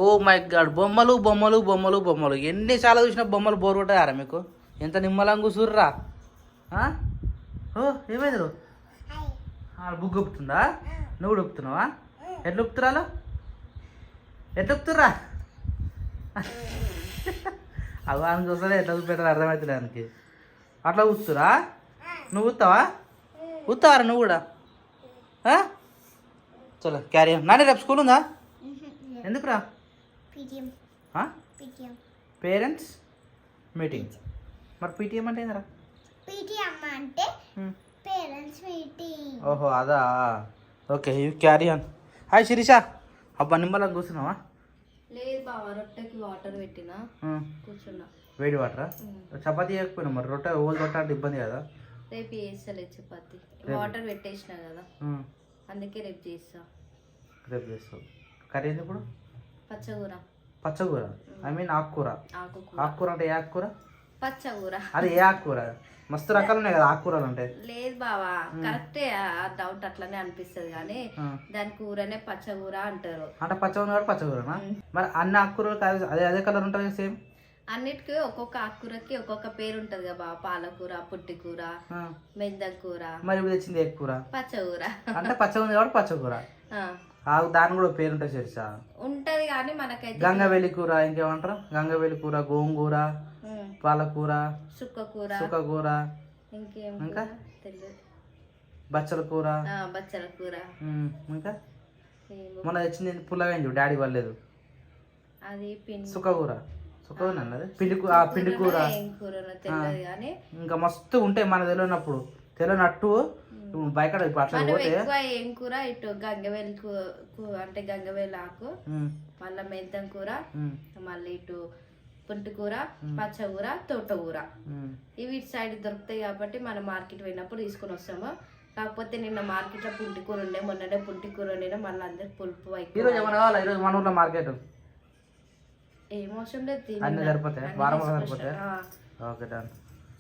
Oh my God, బొమ్మలు బొమ్మలు బొమ్మలు బొమ్మలు. ఎన్నిసార్లు చూసినా బొమ్మలు బోర్ కొట్టారా మీకు? ఎంత నిమ్మలంగా కూర్చుర్రా. ఓ ఏమైంది రో? బుక్ ఒప్పుతుందా? నువ్వు కూడా ఒప్పుతున్నావా? ఎట్లా ఒప్పుతురాలు? ఎట్లా ఒప్పుతుర్రా? అవ్వాని చూస్తానే ఎట్లా చూపెట్టారు అర్థమవుతుంది దానికి. అట్లా కూర్చురా? నువ్వు ఊతావా? ఊతావారా నువ్వు కూడా? చలో క్యారీ నాని, రేపు స్కూల్ ఉందా? ఎందుకురా? Parents meeting. మరి పీటీఎం అంటే ఏందిరా? పీటీఎం అంటే పేరెంట్స్ మీటింగ్. ఓహో అదా. Okay you carry on. Hi Shirisha. అబ్బా నిమ్మలం కూర్చున్నావా? లేదు బావ, రొట్టెకి వాటర్ పెట్టినా కూర్చున్నా. వేడి వాటరా? చపాతీ చేయకపోయినా మరి? రొట్టె ఓల్ రొట్టె అంటే ఇబ్బంది కదా? రేపు చేస్తలేదు చపాతి, వాటర్ పెట్టేసిన కదా అందుకే రేపు చేస్తా. రేపు చేస్తావు. కర్రీ ఏంది ఇప్పుడు? పచ్చకూర. పచ్చకూర ఐ మీన్ ఆకుకూర. ఆకుకూర అంటే ఏ ఆకుకూర? పచ్చకూర. అది ఏ ఆకుకూర? మస్తు రకాలు ఉన్నాయి కదా ఆకుకూరలు అంటే. లేదు బావా, కరెక్టే ఆ డౌట్ అట్లనే అనిపిస్తుంది కానీ దాని కూరనే పచ్చకూర అంటారు. అంటే పచ్చకూర పచ్చకూరనా? మరి అన్ని ఆకుకూరలు అదే అదే కలర్ ఉంటుంది సేమ్? అన్నిటికీ ఒక్కొక్క ఆకుకూరకి ఒక్కొక్క పేరు ఉంటది కదా బావ. పాలకూర, పుట్టికూర, మెందకూర. మరి ఇప్పుడు తెచ్చింది ఏ కూర? పచ్చకూర. అంటే పచ్చకూర కాబట్టి పచ్చకూర. దాని కూడా పేరు ఉంటుంది తెలుసా? ఉంటది కానీ మనకైతే గంగవేలి కూర, ఇంకేమంటారు? గంగవేలి కూర, గోంగూర, పాలకూర, సుక్కకూర, ఇంకేం ఇంకా తెలియదు. బచ్చల కూర. బచ్చల కూర. ఇంకా మొన్న తెచ్చింది పుల్లగా డాడీ వాళ్ళలేదు. అది సుక్కకూర. సుక్కకూర అన్నది పిండి కూర. ఇంకా మస్తు ఉంటాయి మన తెలియనప్పుడు. తెలియనట్టు బయట అట్లా పోతే ఏం కూర ఇటు గంగవేలి అంటే గంగవేలి ఆకు, మళ్ళీ మెంతం కూర, మళ్ళీ ఇటు పుంటి కూర, పచ్చకూర, తోటకూర. ఇవి ఇటు సైడ్ దొరుకుతాయి కాబట్టి మనం మార్కెట్ పోయినప్పుడు తీసుకొని వస్తాము. కాకపోతే నిన్న మార్కెట్ లో పుంటి కూర ఉండే, మొన్ననే పుంటి కూర ఉండే, మళ్ళీ అందరు పులుపు ఈరోజు ఏమన్నా కావాలా? ఈరోజు మన ఊర్లో మార్కెట్ ఏం అవసరం లేదు, అన్ని సరిపోతాయి, వారం సరిపోతాయి. Okay done.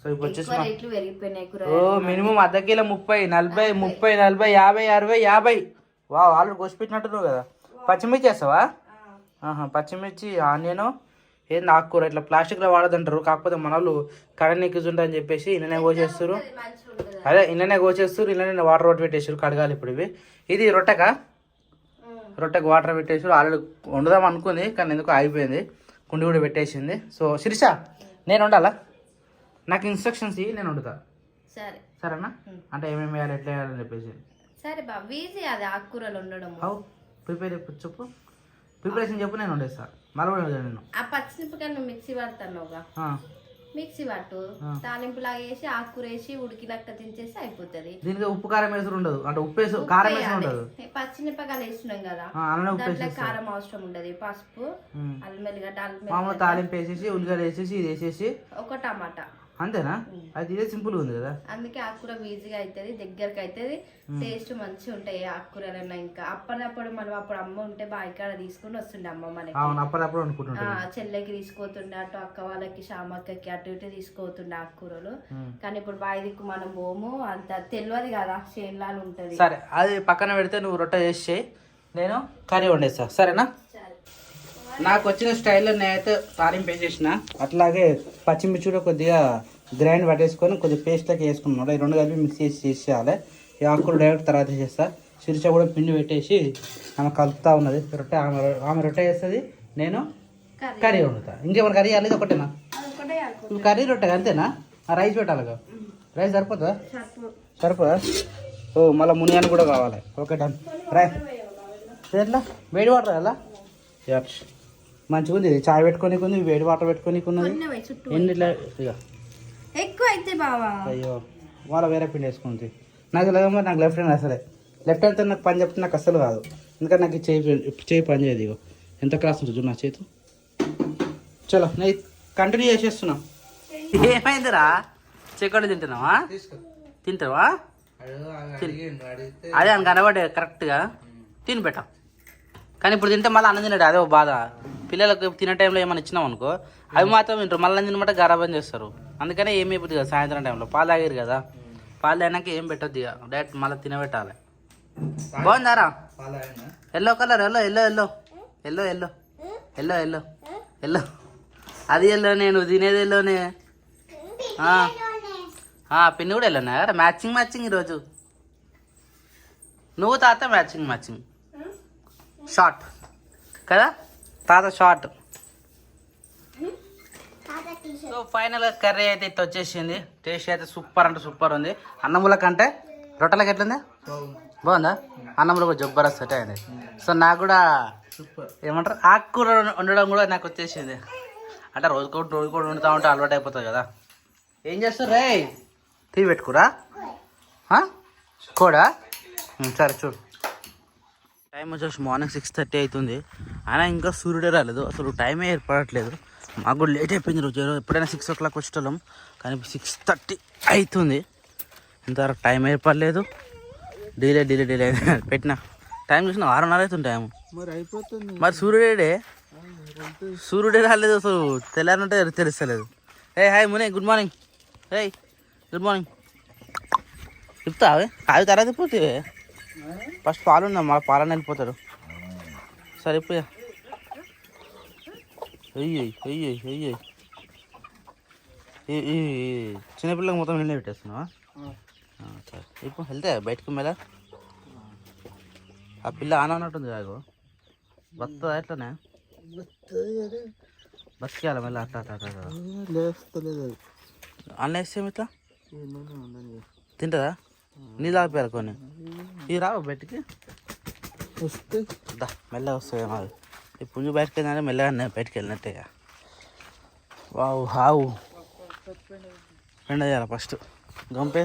సో ఇప్పుడు వచ్చేసి రేట్లు పెరిగిపోయినాయి. ఓ మినిమం అర్ధ కిలో 30, 40, 50, 60, 50. వా ఆల్రెడీ కోసిపెట్టినట్టున్నావు కదా. పచ్చిమిర్చి వేస్తావా? పచ్చిమిర్చి, ఆనియన్, ఏంది ఆకుకూర. ఇట్లా ప్లాస్టిక్లో వాడదంటారు, కాకపోతే మన వాళ్ళు కడని ఎక్కించుంటారని చెప్పేసి ఇన్ననే కోసేస్తారు. అదే ఇన్ననే కోసేస్తారు, ఇన్ననే వాటర్ వాటర్ పెట్టేసారు. కడగాలి ఇప్పుడు ఇవి. ఇది రొట్టెకు వాటర్ పెట్టేసారు. ఆల్రెడీ వండుదాం అనుకుంది కానీ ఎందుకు ఆగిపోయింది. కుండి కూడా పెట్టేసింది. సో శిరీష నేను వండాలా? నాకు ఇన్స్ట్రక్షన్స్ ఇవి, నేను వండుతా. సరేనా? అంటే ఏమేమి వేయాలి, ఎట్లా వేయాలని చెప్పేసి. సరే బాబు, ఈజీ అది ఆకుకూరలు ఉండడం. ప్రిపేర్ చెప్పు, ప్రిపరేషన్ చెప్పు, నేను వండేస్తా. మళ్ళీ నేను ఆ పచ్చిమిరపకాయలు మిక్సీ పడతానుగా, మిక్సీ పట్టు, తాలింపు లాగా వేసి ఆకుకూర వేసి ఉడికినక్క దించేసి అయిపోతుంది. దీనికి ఉప్పు కారం వేసి ఉండదు, అంటే ఉప్పు వేసి కారం వేసి ఉండదు. పచ్చిమిరపకాయలు వేసినాం కదా, దాంట్లో కారం అవసరం ఉండదు. పసుపు, అల్లం వెల్లిగడ్డ, మామూలు తాలింపు వేసేసి ఉల్లిగడ్డ వేసేసి ఇది వేసేసి ఒక టమాటా, అంతేనా? అది ఇదే సింపుల్ ఉంది కదా. అందుకే ఆకుకూర ఈజీగా అవుతుంది, దగ్గరకు అవుతుంది, టేస్ట్ మంచిగా ఉంటాయి ఆకుకూరలన్నా. ఇంకా అప్పటిదప్పుడు మనం అప్పుడు అమ్మ ఉంటే బాయికాడ తీసుకుని వస్తుండే అమ్మ మనకి. అప్పుడప్పుడు అనుకుంటుండే, చెల్లెకి తీసుకోతుండే, అటు అక్క వాళ్ళకి, శామక్కకి అటు ఇటు తీసుకోతుండే ఆకుకూరలు. కానీ ఇప్పుడు బాయి దిక్కు మనం పోము, అంత తెలియదు కదా, చేన్లాలు ఉంటది. సరే అది పక్కన పెడితే నువ్వు రొట్టె చేసి నేను కర్రీ వండేస్తా, సరేనా? నాకు వచ్చిన స్టైల్లో నేనైతే తాలింపు వేసేసిన. అట్లాగే పచ్చిమిర్చి కూడా కొద్దిగా గ్రైండ్ పట్టేసుకొని కొద్దిగా పేస్ట్లోకి వేసుకున్నాడు. ఈ రెండు కలిపి మిక్స్ చేసేయాలి. ఈ ఆకుకూర డైరెక్ట్ తర్వాత చేస్తా. శిరీష కూడా పిండి పెట్టేసి ఆమె కలుపుతా ఉన్నది. రొట్టె ఆమె రొట్టె వేస్తుంది, నేను కర్రీ వండుతా. ఇంకేమైనా కర్రీ వేయాలి? ఒకటేనా? కర్రీ రొట్టె అంతేనా? రైస్ పెట్టాలిగా. రైస్ సరిపోతుందా? సరిపోదా? ఓ మళ్ళీ మునియాన్ని కూడా కావాలి. Okay done. రైస్ ఎట్లా? వేడి వాటర్ ఎలా? మంచిగా ఉంది. చాయ్ పెట్టుకొని ఉంది, వేడి వాటర్ పెట్టుకొని ఉన్నది. ఎన్ని ఇట్లా ఇక ఎక్కువ అయితే బావా. అయ్యో వాళ్ళ వేరే పిండి వేసుకుంది. నాకు తెలియదు, నాకు లెఫ్ట్ హ్యాండ్ అసలే. లెఫ్ట్ హ్యాండ్తో నాకు పని చెప్తే నాకు అసలు కాదు. ఎందుకంటే నాకు చేయి పని చేయదు. ఇగో ఎంత క్లాస్ ఉంటుంది నా చేతు. చలో నేను కంటిన్యూ చేసేస్తున్నా. ఏమైందిరా? చెక్కడు తింటున్నావా? తింటావా? అదే అని కనబడే కరెక్ట్గా తిని పెట్టా. కానీ ఇప్పుడు తింటే మళ్ళీ అన్నం తినడు, అదే బాధ. పిల్లలకు తినే టైంలో ఏమైనా ఇచ్చినాం అనుకో అవి మాత్రం తింటారు, మళ్ళీ తినమాట గరాబం చేస్తారు. అందుకనే ఏమి అయిపోతుంది కదా, సాయంత్రం టైంలో పాలు తాగారు కదా, పాలు తాగినాక ఏం పెట్టద్దు ఇక, డైరెక్ట్ మళ్ళీ తినబెట్టాలి. బాగుందారా? Yellow colour, yellow yellow yellow yellow yellow yellow yellow yellow అది ఎల్లో నేను తినేది ఎల్లోనే పిన్ని కూడా వెళ్ళానా మ్యాచింగ్ మ్యాచింగ్ ఈరోజు నువ్వు తాత మ్యాచింగ్ మ్యాచింగ్ షార్ట్ కదా తాత షార్ట్. సో ఫైనల్గా కర్రీ అయితే ఇట్లా వచ్చేసింది. టేస్ట్ అయితే సూపర్ అంటే సూపర్ ఉంది. అన్నముల కంటే రొట్టెలకి ఎట్లుంది బాగుందా? అన్నంలో కూడా జబ్బరస్ సెట్ అయింది. సో నాకు కూడా ఏమంటారు ఆకుకూర వండడం కూడా నాకు వచ్చేసింది. అంటే రోజుకోటి వండుతూ ఉంటే అలవాటు అయిపోతుంది కదా. ఏం చేస్తారు రే టీ పెట్టుకురా కూడా సరే చూడు. టైం వచ్చేసి మార్నింగ్ 6:30 అవుతుంది. అయినా ఇంకా సూర్యుడే రాలేదు. అసలు టైమే ఏర్పడట్లేదు. మాకు కూడా లేట్ అయిపోయింది రోజు. ఎప్పుడైనా 6 o'clock వచ్చేటోళ్ళం కానీ 6:30 అవుతుంది. ఇంతవరకు టైం ఏర్పడలేదు. డీలే పెట్టిన టైం చూసిన 6:30 అవుతుంది టైం. మరి అయిపోతుంది. మరి సూర్యుడే రాలేదు. అసలు తెల్లారంటే తెలుస్తలేదు. హాయ్ మునే గుడ్ మార్నింగ్. గుడ్ మార్నింగ్ చెప్తావే అవి తర్వాత పోతే ఫస్ట్ పాలు ఉందా మా పాలన వెళ్ళిపోతాడు. సరిపోయా అయ్యి చిన్నపిల్లకి మొత్తం నిన్నే పెట్టేస్తున్నావా? సరే ఇప్పుడు వెళ్తే బయటకు మేళ ఆ పిల్ల ఆన ఉన్నట్టుంది కాదు బతుందా ఎట్లనే బతికేయాలి మళ్ళీ అట్లా లేస్తలేదు. అన్న వేస్తే ఇట్లా తింటుందా? నీళ్ళు ఆగిపోయారు కొన్ని ఇవి రావు బయటికి వస్తే దా మెల్లగా వస్తాయి మాది. ఈ పుంజు బయటకు వెళ్ళినా మెల్లగా బయటకు వెళ్ళినట్టే. వావు హావు ఎండ చేయాలి ఫస్ట్ గంపే.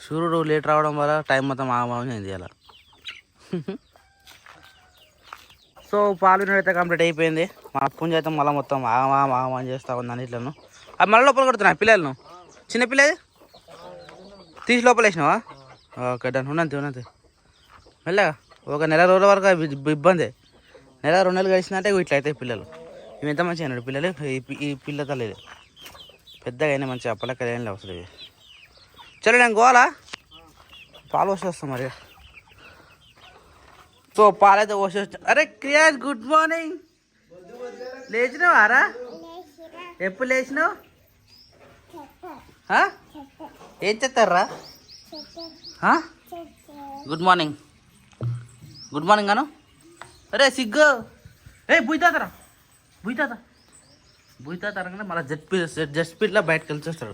సూర్యుడు లేట్ రావడం వల్ల టైం మొత్తం ఆగమని చేయాలి. సో పాలు అయితే కంప్లీట్ అయిపోయింది. మా పుంజు అయితే మళ్ళీ మొత్తం ఆగమని చేస్తా ఉంది అన్నిట్లను. అది మళ్ళీ లోపల కొడుతున్నా పిల్లలను. చిన్నపిల్లది తీసి లోపల వేసినావా? Okay done. ఉన్నంతే మెల్లగా ఒక నెల రోజుల వరకు ఇబ్బంది. నెల 2 నెలలు కలిసిందంటే ఇట్లా అవుతాయి పిల్లలు. ఇవి ఎంత మంచిగా అన్నాడు పిల్లలు. ఈ పిల్ల తల్లేదు పెద్దగా అయినా మంచిగా అప్పలెక్క ఏం లేవు అసలు ఇవి. చలో నేను గోవాలా పాలు పోసేస్తాం మరి. సో పాలైతే పోసేస్తాం. అరే క్రియాజ్ గుడ్ మార్నింగ్. లేచినావారా? ఎప్పుడు లేచినావు? ఏం చెప్తారా? గుడ్ మార్నింగ్ అను. అరే సిగ్గు బుయ్తాతరా అనగానే మళ్ళీ జెట్ స్పీడ్లో బయటకు వెళ్ళిచేస్తాడు.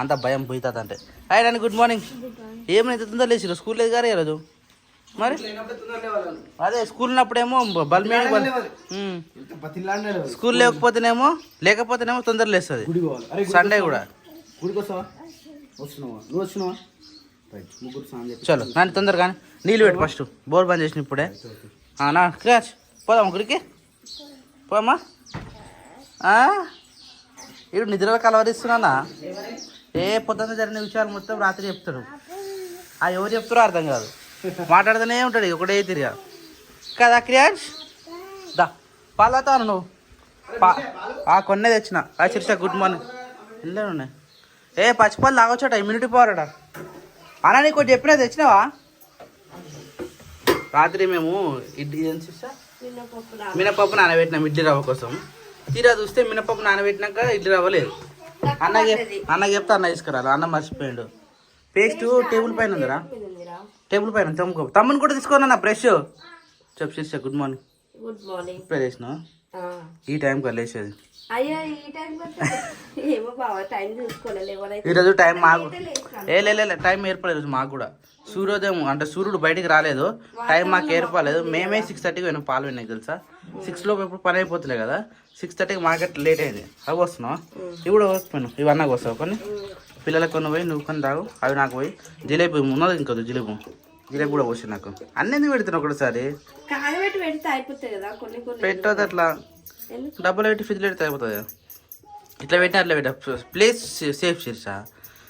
అంత భయం బుయ్తాత అంటే. Hi Nani good morning. ఏమైనా తొందర లేచిరు? స్కూల్ లేదు గారు ఈరోజు. మరి అదే స్కూల్ ఉన్నప్పుడేమో స్కూల్ లేకపోతేనేమో తొందర లేస్తుంది. సండే కూడా చలో నాని తొందరగా కానీ నీళ్ళు పెట్టు ఫస్ట్. బోర్ బంద్ చేసిన ఇప్పుడే. నా క్రాచ్ పోదాం గురికి పోమ్మా. ఇప్పుడు నిద్రలో కలవరిస్తున్నానా? పొద్దున్న జరిగిన విషయాలు మొత్తం రాత్రి చెప్తాడు. ఎవరు చెప్తారో అర్థం కాదు. మాట్లాడుతూనే ఉంటాడు ఒకటే తిరిగా కదా. క్రియాన్స్ దా పాలు తాను నువ్వు కొన్నే తెచ్చిన. Shirisha good morning. ఇంట్లో ఉన్నాయి పచ్చిపాలు తాగొచ్చట ఇమ్యూనిటీ పవర్ అట. అన్నా నీకు చెప్పినా తెచ్చినావా? రాత్రి మేము మినపప్పు నానబెట్టినాం ఇడ్లీ రవ్వ కోసం. తీరా చూస్తే మినపప్పు నానబెట్టినాక ఇడ్లీ రవ్వ లేదు. అన్నకి చెప్తే అన్న తీసుకురాలి. అన్న మర్చిపోయాడు. పేస్ట్ టేబుల్ పైన ఉందిరా. టేబుల్ పైన తమ్ముని కూడా తీసుకోనా బ్రష్. చెప్పు శిరీష గుడ్ మార్నింగ్. ఇప్పుడే చేసినావు ఈ టైంకి వెళ్ళేసేది. ఈరోజు టైం మాకు టైం ఏర్పడలేదు. మాకు కూడా సూర్యోదయం అంటే సూర్యుడు బయటికి రాలేదు. టైం మాకు ఏర్పడలేదు. మేమే 6:30కి పోయినాం పాలు విన్నాయి తెలుసా. 6 లోపు ఎప్పుడు పని అయిపోతులే కదా. 6:30కి మార్కెట్ లేట్ అయింది. అవి వస్తున్నావా? ఇవి కూడా వస్తున్నాను. ఇవి అన్నాకు వస్తావు కొన్ని పిల్లలకు కొన్ని పోయి నువ్వు కొన్ని తాగు. అవి నాకు పోయి జిలేబీ ఉన్నది ఇంకొద్దు జిలేబీ కూడా పోసి నాకు అన్నీ ఎందుకు పెడుతున్నావు ఒకటిసారి? పెట్టదు అట్లా డబ్బులు పెట్టి ఫ్రిడ్జ్లో పెడితే అయిపోతుంది. ఇట్లా పెట్టినా అట్లా పెట్టా ప్లేస్ సేఫ్ శిరీష.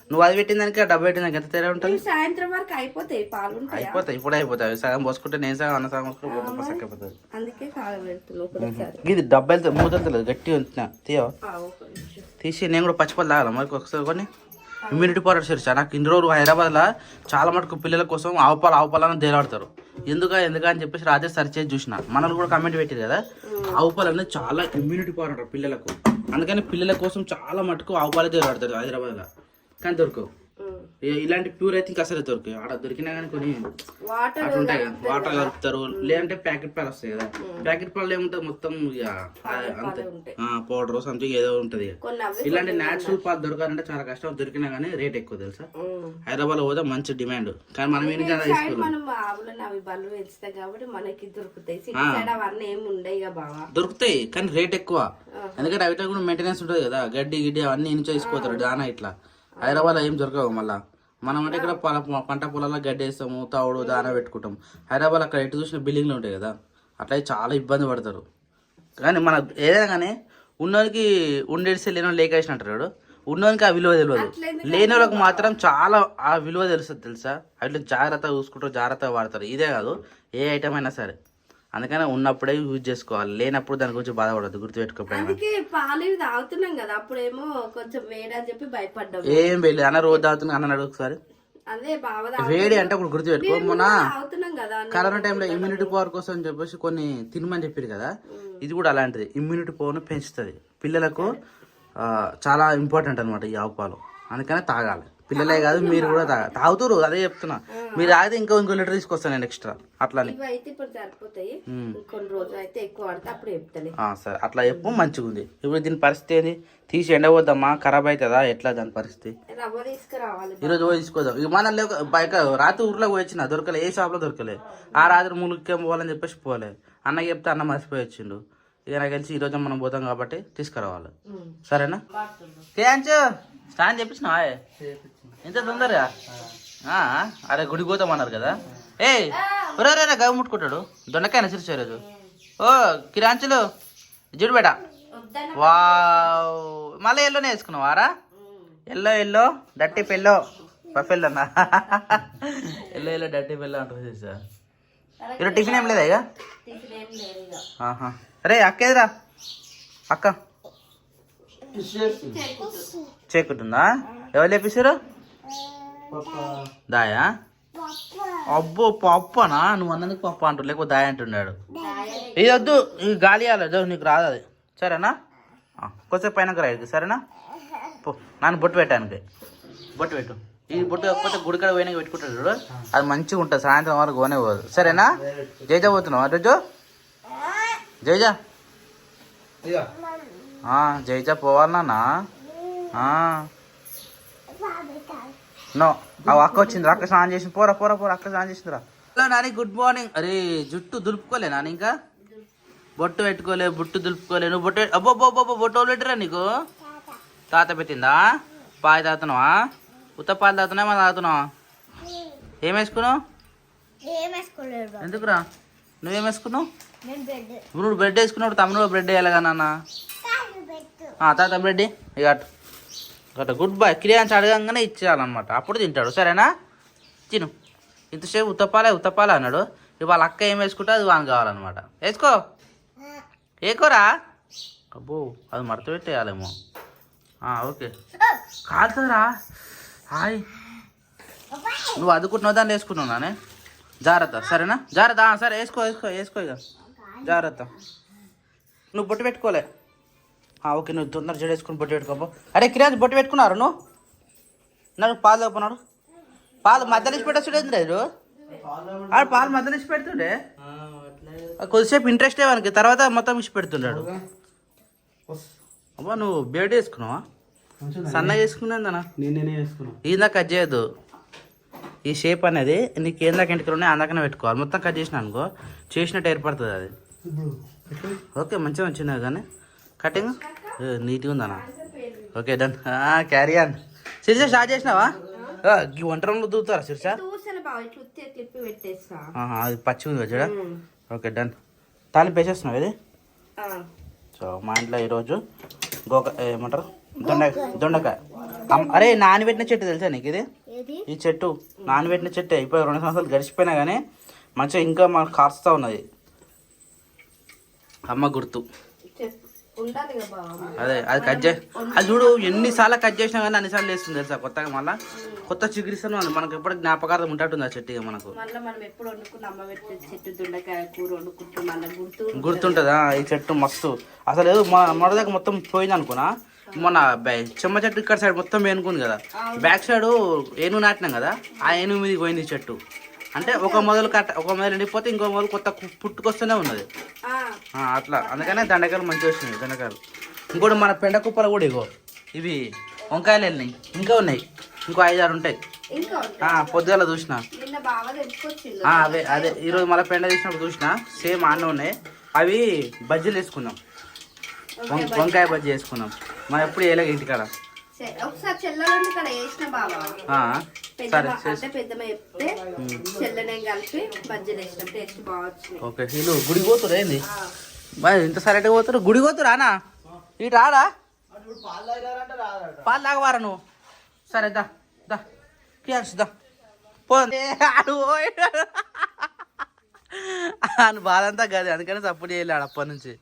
నువ్వు అది పెట్టిన దానికి డబ్బు పెట్టిన దానికి ఎంత తేడా ఉంటుంది? సాయంత్రం వరకు అయిపోతాయి పాలు. అయిపోతాయి ఇప్పుడు అయిపోతాయి. సగం పోసుకుంటే నేను సగం అన్న సగం పోసుకుంటే అయిపోతుంది. అందుకే కాగబెడుతున్నావు. ఇది డబ్బు వెళ్తే మూతలేదు గట్టిగా ఉంటున్నా తీయవా? తీసి నేను కూడా పచ్చిపాలు తాగాల మరి ఒకసారి కొన్ని ఇమ్యూనిటీ పవర్ శిరీష. నాకు ఇన్ని రోజులు హైదరాబాద్లో చాలా మటుకు పిల్లల కోసం ఆవుపాలు అని తేలాడతారు. ఎందుకా అని చెప్పేసి రాత్రి సెర్చ్ చేసి చూసిన మనల్ని కూడా కమెంట్ పెట్టారు కదా ఆవు పాలు అనేది చాలా ఇమ్యూనిటీ పవర్ అంటారు పిల్లలకు. అందుకని పిల్లల కోసం చాలా మటుకు ఆవు పాలు వాడతారు హైదరాబాద్లో, కానీ దొరకవు. ఇలాంటి ప్యూర్ అయితే ఇంకా అసలు దొరికాయి. ఆడ దొరికినా కానీ కొన్ని అట్లా ఉంటాయి కదా, వాటర్ కలుపుతారు. లేదంటే ప్యాకెట్ పాలు వస్తాయి కదా, ప్యాకెట్ పాలు ఏముంటుంది మొత్తం ఇక అంతే పౌడర్ సంథింగ్ ఏదో ఉంటది. ఇలాంటి నేచురల్ పాలు దొరకాలంటే చాలా కష్టం. దొరికినా కానీ రేట్ ఎక్కువ తెలుసా. హైదరాబాద్ లో పోతే మంచి డిమాండ్, కానీ మనం ఏం దొరుకుతాయి కానీ రేట్ ఎక్కువ. ఎందుకంటే అవి కూడా మెయింటెనెన్స్ ఉంటుంది కదా, గడ్డి గిడ్డి అవన్నీ ఇంచో తీసుకోతారు దానా. ఇట్లా హైదరాబాద్లో ఏం దొరకవు. మళ్ళీ మనం అంటే ఇక్కడ పంట పొలాల్లో గడ్డి వేస్తాము, తవుడు దానా పెట్టుకుంటాం. హైదరాబాద్ అక్కడ ఎటు చూసిన బిల్డింగ్లు ఉంటాయి కదా, అట్లా చాలా ఇబ్బంది పడతారు. కానీ మన ఏదైనా కానీ ఉన్నోనికి ఉండేసి లేనో లేకేసిన అంటారు. ఉన్నోనికి ఆ విలువ తెలియదు, లేని వాళ్ళకి మాత్రం చాలా ఆ విలువ తెలుస్తుంది తెలుసా. అట్లా జాగ్రత్తగా చూసుకుంటారు, జాగ్రత్తగా వాడతారు. ఇదే కాదు ఏ ఐటమ్ అయినా సరే. అందుకనే ఉన్నప్పుడే యూజ్ చేసుకోవాలి, లేనప్పుడు దాని గురించి బాధపడద్దు. గుర్తుపెట్టుకోకపోయినా పాలు తాగుతున్నాం కదా, అప్పుడేమో కొంచెం వేడి అని చెప్పి భయపడ్డాం. ఏం వేయలేదు అన్న, రోజు తాగుతున్నా అన్నాడు ఒకసారి. అదే వేడి అంటే ఇప్పుడు గుర్తుపెట్టుకో, మొన్న కరోనా టైంలో ఇమ్యూనిటీ పవర్ కోసం అని చెప్పేసి కొన్ని తినమని చెప్పారు కదా, ఇది కూడా అలాంటిది. ఇమ్యూనిటీ పవర్ను పెంచుతుంది పిల్లలకు, చాలా ఇంపార్టెంట్ అనమాట ఈ ఆవు పాలు. అందుకనే తాగాలి, పిల్లలే కాదు మీరు కూడా తాగుతారు. అదే చెప్తున్నా, మీరు తాగితే ఇంకో లీటర్ తీసుకొస్తాను నేను ఎక్స్ట్రా. అట్లా సరే అట్లా చెప్పు, మంచిగా ఉంది. ఇప్పుడు దీని పరిస్థితి ఏంది, తీసి ఎండవద్దమ్మా, ఖరాబ్ అవుతుందా ఎట్లా దాని పరిస్థితి. ఈరోజు పోయి తీసుకోదాం. ఇక మన బయట రాత్రి ఊర్లో పోయించిన దొరకలే, ఏ షాప్లో దొరకలే. ఆ రాత్రి ములుక్కేం పోవాలని చెప్పేసి పోలే. అన్న చెప్తే అన్న మర్చిపోయి వచ్చిండు. ఇక నాకు తెలిసి ఈరోజు మనం పోతాం కాబట్టి తీసుకురావాలి, సరేనా. స్టాండ్ చెప్పించినా ఎంత తొందరగా. అరే గుడికి పోతామన్నారు కదా. ఏ రే గవి ముట్టుకుంటాడు, దొండకాయ సిరిచే రోజు. ఓ కిరాంచులు జుడిబేట. వా మళ్ళీ ఎల్లోనే వేసుకున్నావారా. ఎల్లో డట్టి పెల్లో పఫెల్లో అన్న. ఎల్లో డట్టి పెల్లో అంటుంది సార్. ఈరోజు టిఫిన్ ఏం లేదా ఇక. రే అక్క ఎదురా, అక్క చేకుంటుందా. ఎవరు లేపిస్తారు దాయా. అబ్బో పప్పనా, నువ్వు అన్నందుకు పప్ప అంటారు, లేకపోతే దాయ అంటున్నాడు. ఇది వద్దు, ఇది గాలి ఇవ్వాలి, నీకు రాదు అది, సరేనా. కొంచెం పైన రాయదు, సరేనా. పో నాన్న బొట్టు పెట్టానికి, బొట్టు పెట్టు. ఈ బొట్టు కాకపోతే గుడికాడ పోయినా పెట్టుకుంటాడు చూడు, అది మంచిగా ఉంటుంది. సాయంత్రం వరకు పోనే పోదు, సరేనా. జైజా పోతున్నావు రోజు. జైజా జైజా పోవాలన్నా. నో అక్క వచ్చింది, అక్క స్నానం చేసింది. పోరా అక్క స్నానం చేసిందిరా. Hello Nani, good morning. అరే జుట్టు దులుపుకోలే నాని, ఇంకా బొట్టు పెట్టుకోలే, బుట్టు దులుపుకోలే. నువ్వు బొట్టు అబ్బో బొట్టు పెట్టరా నీకు. తాత పెట్టిందా. పాలు తాగుతున్నావా, ఉత్త పాలు తాగుతున్నావా, మనం తాగుతున్నావా. ఏం వేసుకున్నావు. ఎందుకురా నువ్వేం వేసుకున్నావు. నువ్వు బ్రెడ్ వేసుకున్నావు, తమ్ముడు బ్రెడ్ వేయాలిగా నాన్న. తాత బ్రెడ్ ఇక అట్ట గుడ్ బాయ్. క్రియాన్స్ అడగంగానే ఇచ్చేయాలన్నమాట, అప్పుడు తింటాడు, సరేనా. తిను. ఇంతసేపు ఉత్తపాలే అన్నాడు. ఇవాళ అక్క ఏం వేసుకుంటే అది వానికి కావాలన్నమాట. వేసుకో ఏకోరా. అబ్బో అది మడత పెట్టేయాలేమో. ఓకే కాలుతుందిరా. హాయ్ నువ్వు అదుకుంటున్నావు, దాన్ని వేసుకున్నావు నానే. జాగ్రత్త, సరేనా. జాగ్రత్త, సరే వేసుకో ఇక జాగ్రత్త. నువ్వు బొట్టు పెట్టుకోలే. ఓకే నువ్వు తొందర జడ వేసుకుని బొట్టు పెట్టుకోపో. అరే కిరాజ్ బొట్టు పెట్టుకున్నారు నువ్వు. నాకు పాలు తప్పున్నాడు, పాలు మధ్యలో ఇచ్చి పెట్టేస్తుండే లేదు. పాలు మధ్యలో ఇచ్చి పెడుతుండే, కొద్దిసేపు ఇంట్రెస్ట్ వానికి, తర్వాత మొత్తం ఇచ్చి పెడుతున్నాడు. అబ్బా నువ్వు బేడ్ వేసుకున్నావా. సన్నగా వేసుకున్నాను ఇందాక కట్ చేయొద్దు. ఈ షేప్ అనేది నీకు ఏందాక ఇంటికి ఉన్నాయి అందకనే పెట్టుకోవాలి. మొత్తం కట్ చేసిన అనుకో చేసినట్టు ఏర్పడుతుంది అది. ఓకే మంచిగా వచ్చింది కానీ కటింగ్ నీట్గా ఉందన్నా. Okay done. Carry on. Shirsha start చేసినావా. ఈ వంట రూమ్లో దూతారా శిర్ష. అది పచ్చి ఉంది వచ్చాడా. Okay done. తాలింపు వేసేస్తున్నావు ఇది. సో మా ఇంట్లో ఈరోజు ఏమంటారు దొండకాయ. అరే నానబెట్టిన చెట్టు తెలుసా నీకు ఇది. ఈ చెట్టు నానబెట్టిన చెట్టే. ఇప్పుడు 2 సంవత్సరాలు గడిచిపోయినా కానీ మంచిగా ఇంకా మాకు కాస్తా ఉన్నది. అమ్మ గుర్తు. ఉండాలి కదా బావ. అదే అది కట్ చే అది చూడు ఎన్నిసార్లు కట్ చేసినా కానీ అన్నిసార్లు వేస్తుంది తెలుసా కొత్తగా మళ్ళీ కొత్త చిగురిస్తూనే ఉంది మనకు ఎప్పుడు జ్ఞాపకార్థం ఉంటుంటుంది ఆ చెట్టు ఇక మనకు మళ్ళీ మనం ఎప్పుడు వండుకున్న అమ్మ పెట్టే చెట్టు దొండకాయ కూర వండుకుంటాం మళ్ళీ గుర్తుంటుందా ఈ చెట్టు మస్తు అసలు మొన్న దగ్గర మొత్తం పోయింది అనుకున్నా మొన్న చెమ్మ చెట్టు ఇక్కడ సైడ్ మొత్తం ఏనుకుంది కదా బ్యాక్ సైడ్ ఏను నాటినాం కదా ఆ ఏను మీద పోయింది ఈ చెట్టు అంటే ఒక మొదలు ఎండిపోతే ఇంకో మొదలు కొత్త పుట్టుకొస్తూనే ఉన్నది అట్లా అందుకనే దండకాయలు మంచిగా వచ్చినాయి దండకాయలు ఇంకోటి మన పెండ కుప్పలు కూడా ఇగో ఇవి వంకాయలు వెళ్ళినాయి ఇంకా ఉన్నాయి ఇంకో 5-6 ఉంటాయి పొద్దుగాల చూసిన నిన్న బాగా తెచ్చుకొచ్చిండు. అదే ఈరోజు మళ్ళీ పెండ తీసినప్పుడు చూసిన సేమ్ ఆనే ఉన్నాయి అవి బజ్జీలు వేసుకున్నాం వంకాయ బజ్జీ వేసుకున్నాం మనం ఎప్పుడు వేయలేక ఇంటికాడ ఒకసారి చెల్లెలు ఇక్కడ వేసిన బాబా అంటే పెద్దమ్మ చెప్తే చెల్లెనే కలిపి బజ్జీలు వేసినాం టేస్ట్ బాగా వచ్చింది. ఓకే వీళ్ళు గుడికి పోతురు ఏంది ఇంత సరైనగా పోతారు గుడికి పోతురు అనా ఇటు రాడా పాలు తాగవారా నువ్వు సరే దా దా దా పో బాధ అంతా కాదు అందుకని సపోర్ట్ చేయలేడు అప్పటి నుంచి